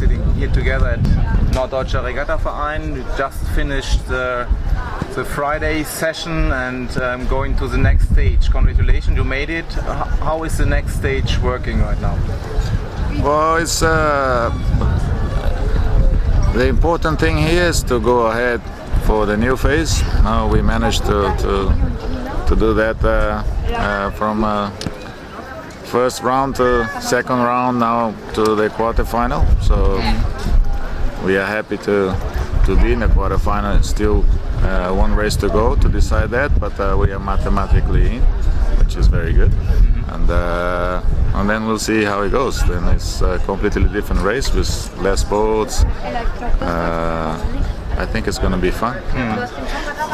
sitting here together at Norddeutscher Regatta Verein. We just finished the Friday session and going to the next stage. Congratulations, you made it. How is the next stage working right now? Well, it's the important thing here is to go ahead for the new phase. Now we managed to do that from first round to second round, now to the quarterfinal. So we are happy to be in the quarterfinal. It's still one race to go to decide that, but we are mathematically in, which is very good. And then we'll see how it goes. Then it's a completely different race with less boats. I think it's going to be fun.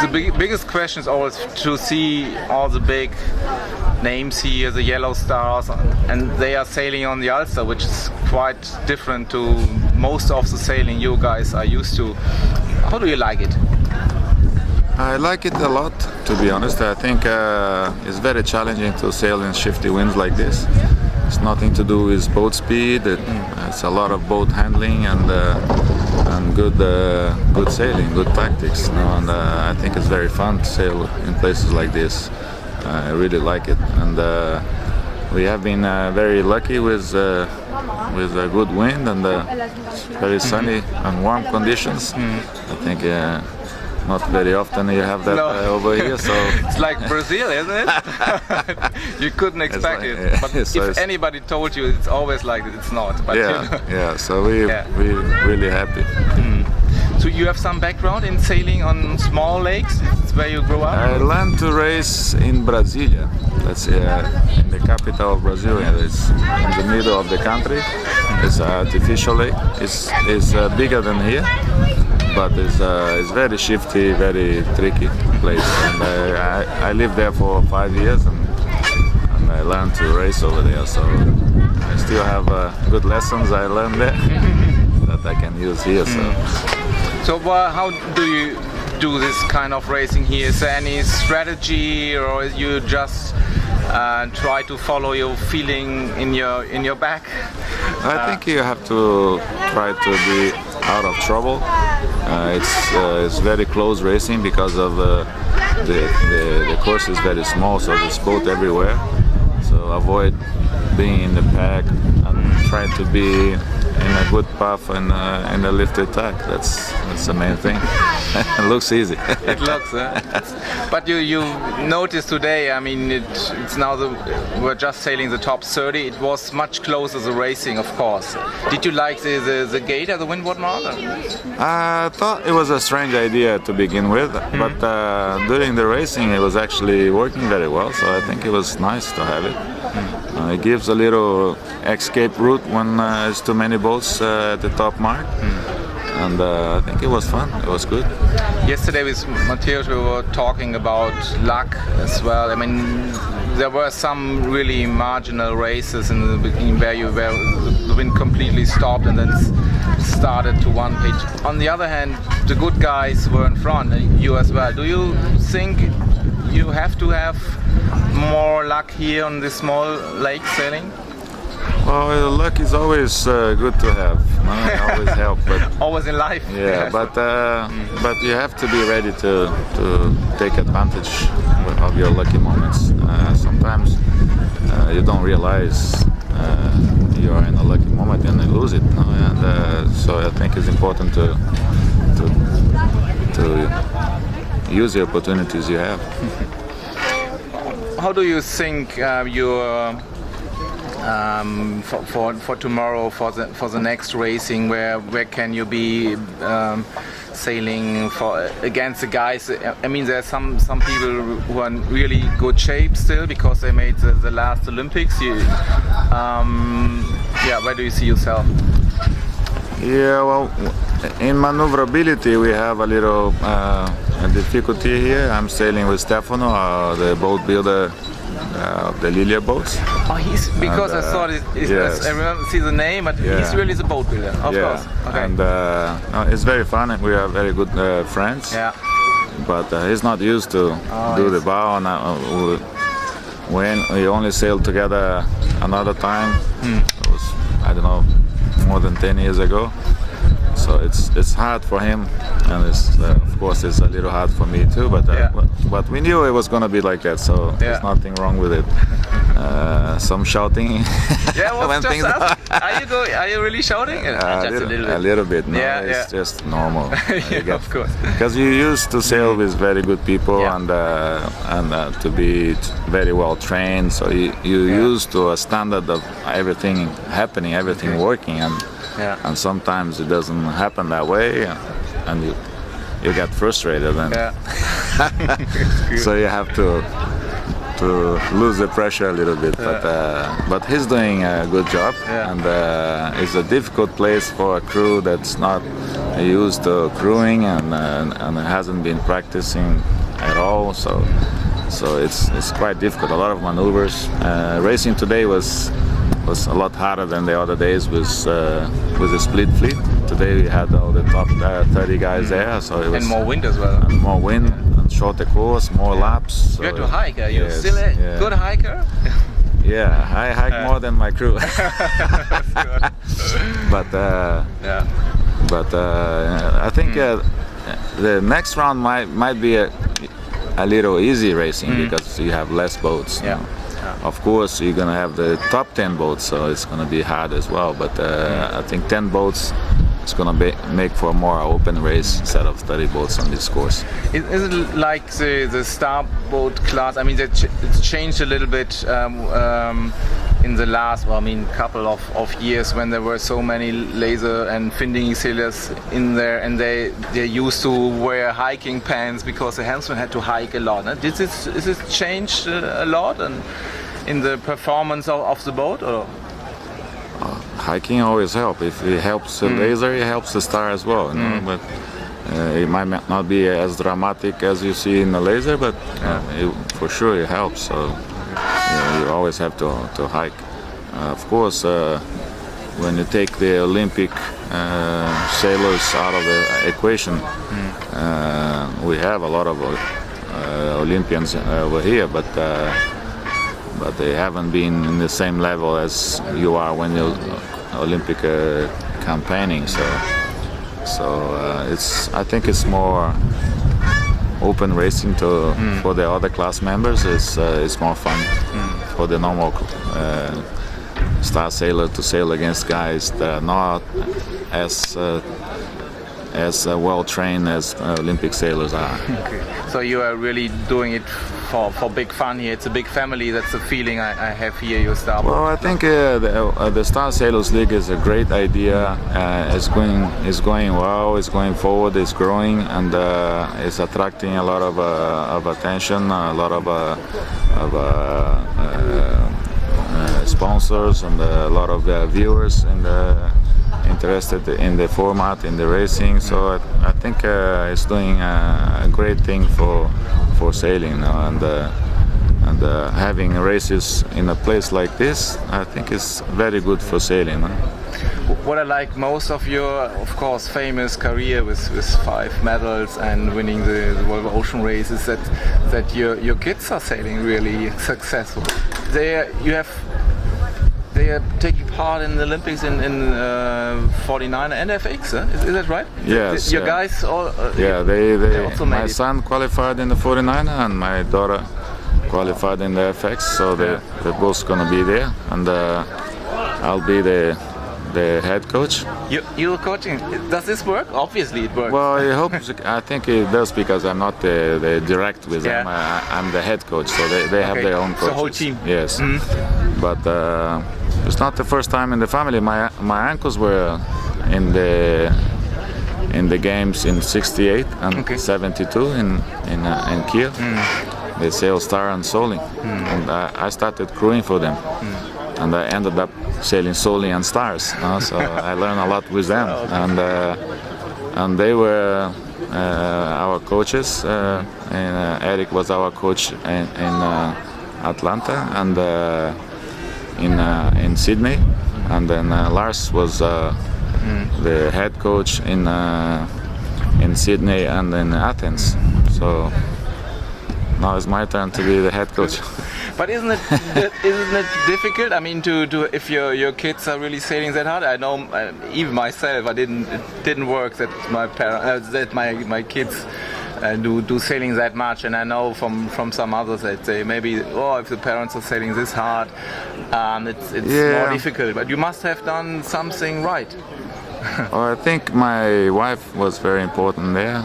The biggest question is always to see all the big names here, the yellow stars, and they are sailing on the Ulster, which is quite different to most of the sailing you guys are used to. How do you like it? I like it a lot, to be honest. I think it's very challenging to sail in shifty winds like this. It's nothing to do with boat speed. It's a lot of boat handling and good sailing, good tactics. You know? And I think it's very fun to sail in places like this. I really like it, and we have been very lucky with a good wind and very sunny and warm conditions. I think not very often you have that over here. So it's like Brazil, isn't it? You couldn't expect it. But so if anybody told you it's always like it, it's not. But yeah. So we're really happy. So you have some background in sailing on small lakes? It's where you grew up? I learned to race in Brasilia. That's in the capital of Brazil. It's in the middle of the country. It's an artificial lake. It's bigger than here, but it's very shifty, very tricky place. And I lived there for 5 years, and I learned to race over there. So I still have good lessons I learned there that I can use here. So how do you do this kind of racing here? Is there any strategy, or you just try to follow your feeling in your back? I think you have to try to be out of trouble. It's very close racing because of the course is very small, so there's boat everywhere. So avoid being in the pack and try to be in a good path and in a lifted tack. That's the main thing. It looks easy. It looks, but you noticed today. I mean, it's now we're just sailing the top 30. It was much closer the racing, of course. Did you like the gate at the windward mark? I thought it was a strange idea to begin with, but during the racing it was actually working very well. So I think it was nice to have it. It gives a little escape route when there's too many boats at the top mark. And I think it was fun. It was good. Yesterday with Matthias we were talking about luck as well. I mean, there were some really marginal races in the beginning where the wind completely stopped and then started to one pitch. On the other hand, the good guys were in front, and you as well. Do you think you have to have more luck here on this small lake sailing? Well, luck is always good to have. It always help, but always in life. Yeah, but you have to be ready to take advantage of your lucky moments. Sometimes you don't realize you are in a lucky moment and you lose it. No? And so I think it's important to use the opportunities you have. How do you think your for tomorrow, for the next racing, where can you be sailing against the guys? I mean, there are some people who are in really good shape still because they made the last Olympics. Where do you see yourself? Yeah, well, in maneuverability we have a little difficulty here. I'm sailing with Stefano, the boat builder of the Lilia boats. Oh, because I saw it. Yes. I remember see the name, but he's really the boat builder, of course. Okay. And it's very fun, and we are very good friends. Yeah. But he's not used to do the bow, and when we only sailed together another time, it was, I don't know, more than 10 years ago. So it's hard for him, and of course it's a little hard for me too. But we knew it was gonna be like that, so there's nothing wrong with it. Some shouting. Yeah, well, when just things are you really shouting? Just a little bit. No, it's just normal. Of course. Because you used to sail with very good people and to be very well trained, so you used to a standard of everything happening, everything working, and sometimes it doesn't happen that way, and you get frustrated, and so you have to lose the pressure a little bit. But he's doing a good job, and it's a difficult place for a crew that's not used to crewing and hasn't been practicing at all. So it's quite difficult. A lot of maneuvers. Racing today was a lot harder than the other days with the split fleet. Today we had all the top 30 guys there, so it was, and more wind as well. And more wind, and shorter course, more laps. So you had to hike. Are you still a good hiker? Yeah, I hike more than my crew. But I think the next round might be a little easy racing because you have less boats. You know? Of course, you're gonna have the top 10 boats, so it's gonna be hard as well. But I think 10 boats is gonna make for a more open race instead of 30 boats on this course. Is it like the star boat class? I mean, it's changed a little bit in the last, couple of years when there were so many laser and finding sailors in there, and they used to wear hiking pants because the helmsman had to hike a lot. Is it changed a lot and in the performance of the boat? Or? Hiking always helps. If it helps the laser, it helps the star as well. You know? But it might not be as dramatic as you see in the laser, but for sure it helps. So you always have to hike. Of course, when you take the Olympic sailors out of the equation, we have a lot of Olympians over here, but they haven't been in the same level as you are when you're Olympic campaigning. So I think it's more open racing for the other class members. It's more fun for the normal star sailor to sail against guys that are not as well trained as Olympic sailors are. Okay. So you are really doing it for big fun here. It's a big family. That's the feeling I have here. Your Star Boat. Well, I think the Star Sailors League is a great idea. It's going well. It's going forward. It's growing, and it's attracting a lot of attention. A lot of sponsors and a lot of viewers interested in the format, in the racing. So I think it's doing a great thing for sailing, and having races in a place like this, I think is very good for sailing. What I like most of your, of course, famous career with 5 medals and winning the Volvo Ocean Race is that your kids are sailing really successful. They are taking part in the Olympics in 49 and FX, is that right? Yes. Your guys all. They also my son qualified in the 49 and my daughter qualified in the FX, so they're both gonna be there, and I'll be the head coach. You're coaching. Does this work? Obviously it works. Well, I think it does, because I'm not the direct with them. I'm the head coach, so they have their own coaches. The whole team. Yes. But it's not the first time in the family. My uncles were in the games in '68 and '72 in Kiel. They sailed Star and Soling, and I started crewing for them, and I ended up sailing Soling and Stars. So I learned a lot with them, and they were our coaches. And Eric was our coach in Atlanta and in Sydney, and then Lars was the head coach in Sydney and in Athens. So now it's my turn to be the head coach. But isn't it difficult? I mean, to if your kids are really sailing that hard. I know even myself, it didn't work that my kids do sailing that much, and I know from some others that say maybe if the parents are sailing this hard, it's more difficult. But you must have done something right. Well, I think my wife was very important there.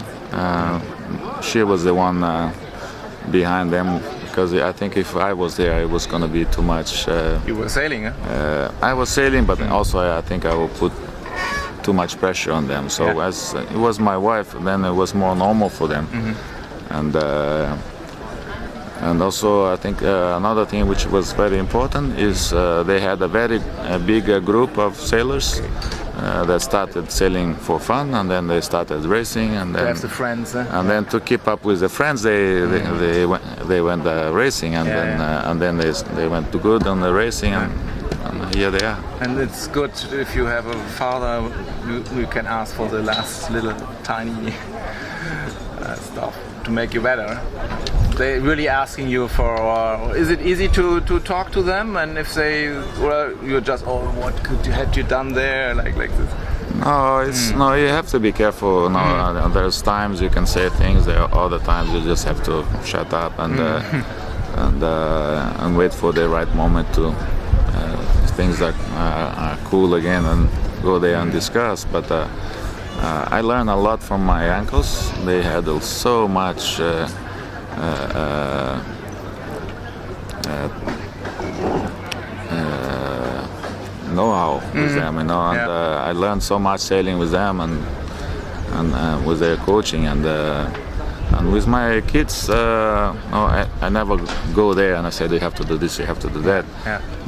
She was the one behind them, because I think if I was there, it was going to be too much. You were sailing, I was sailing, but also I think I would put too much pressure on them. So as it was my wife, then it was more normal for them. And also I think another thing which was very important is they had a very big group of sailors that started sailing for fun, and then they started racing, and then the friends, and then to keep up with the friends, they went racing, and then they went to good on the racing, and here they are. And it's good if you have a father you can ask for the last little tiny stuff to make you better. They're really asking you for. Is it easy to talk to them? And if they, you're just, what had you done there, like this? No, no. You have to be careful. No, there's times you can say things. There are other times you just have to shut up and wait for the right moment to things that are cool again and go there and discuss. But I learned a lot from my uncles. They had so much. Know-how with them, and I learned so much sailing with them and with their coaching, and with my kids, I never go there and I say you have to do this, you have to do that.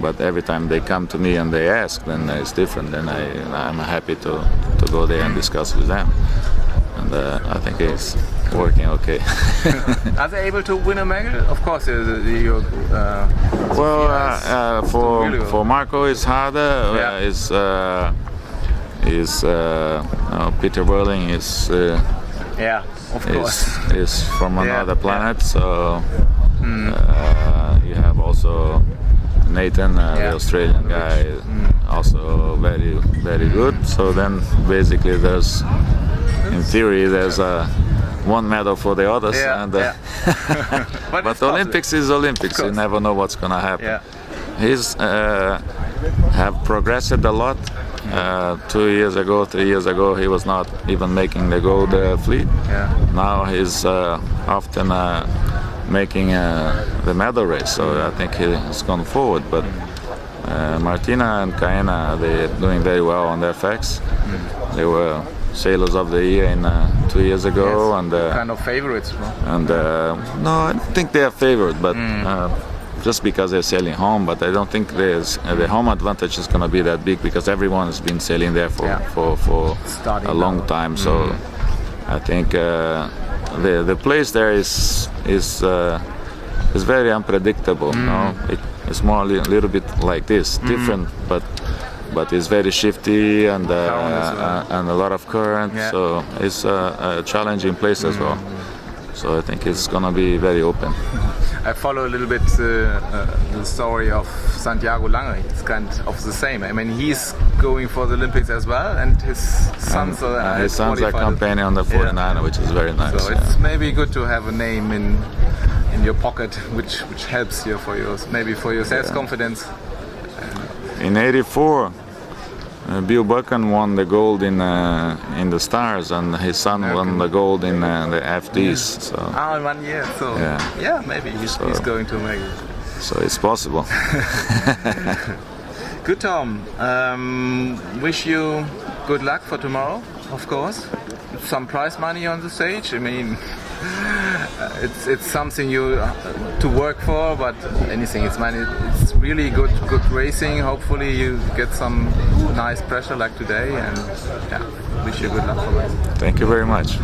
But every time they come to me and they ask, then it's different. Then I'm happy to go there and discuss with them, and I think it's working okay. Are they able to win a medal? Of course, for Marco it's harder. Peter Burling is of course is from another planet. So you have also Nathan, the Australian guy, also very, very good. So then basically there's, in theory, there's one medal for the others, but Olympics is Olympics. You never know what's gonna happen. He's have progressed a lot. 2 years ago, 3 years ago, he was not even making the gold fleet. Now he's often making the medal race. So I think he's gone forward. But Martina and Kaena, they're doing very well on their FX. They were Sailors of the Year in 2 years ago, and kind of favorites. And no, I don't think they are favored, but just because they're sailing home. But I don't think the home advantage is going to be that big, because everyone has been sailing there for a long time. So I think the place there is very unpredictable. No, it's more a little bit like this, different, but it's very shifty and a lot of current. So it's a challenging place as well. So I think it's gonna be very open. I follow a little bit the story of Santiago Lange. It's kind of the same. I mean, he's going for the Olympics as well, and his sons are campaigning on the 49er, which is very nice. So it's maybe good to have a name in your pocket, which helps you for your self-confidence. In '84, Bill Buchan won the gold in the Stars, and his son won the gold in the FDs. So in 1 year. So maybe he's going to make it. So it's possible. Good, Tom. Wish you good luck for tomorrow, of course. Some prize money on the stage. I mean, it's something you to work for, but anything, it's money. It's really good racing. Hopefully you get some nice pressure like today, and wish you good luck for it. Thank you very much.